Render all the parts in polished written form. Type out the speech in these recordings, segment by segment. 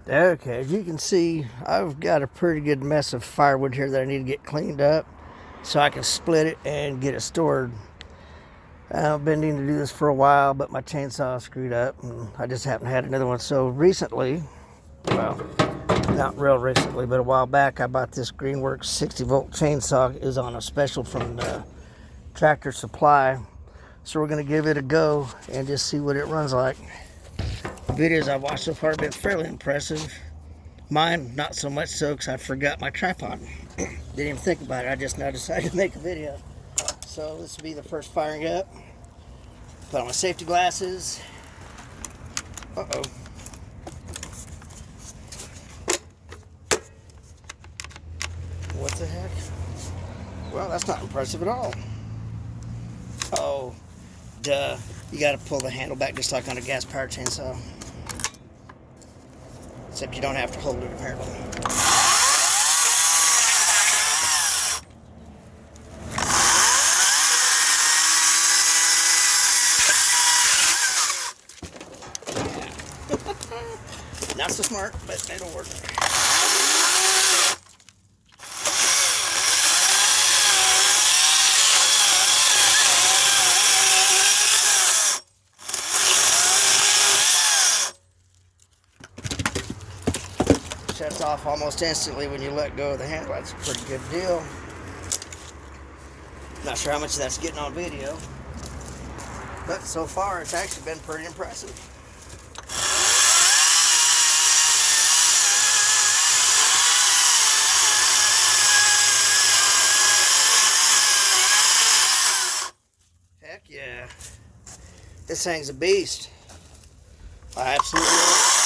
Okay, as you can see, I've got a pretty good mess of firewood here that I need to get cleaned up so I can split it and get it stored. I've been needing to do this for a while, but my chainsaw screwed up and I just haven't had another one. So recently, well, not real recently, but a while back, I bought this Geenworks 60-volt chainsaw. It is on a special from Tractor Supply. So we're going to give it a go and just see what it runs like. The videos I've watched so far have been fairly impressive. Mine, not so much so, because I forgot my tripod. Didn't even think about it. I just now decided to make a video. So this will be the first firing up. Put on my safety glasses. Uh-oh. What the heck? Well, that's not impressive at all. Oh, duh. You gotta pull the handle back just like on a gas-powered chainsaw. Except you don't have to hold it, apparently. Not so smart, but it'll work. Shuts off almost instantly when you let go of the handle. That's a pretty good deal. Not sure how much of that's getting on video, but so far it's actually been pretty impressive. Heck yeah. This thing's a beast. I absolutely love it.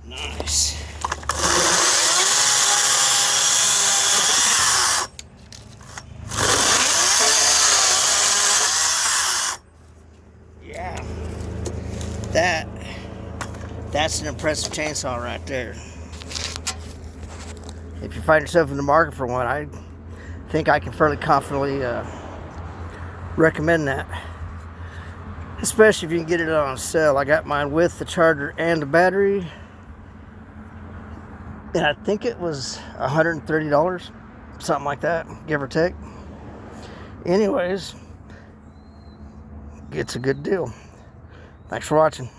Nice. Yeah. That's an impressive chainsaw right there. If you find yourself in the market for one, I think I can fairly confidently recommend that. Especially if you can get it on sale. I got mine with the charger and the battery. And I think it was $130, something like that, give or take. Anyways, it's a good deal. Thanks for watching.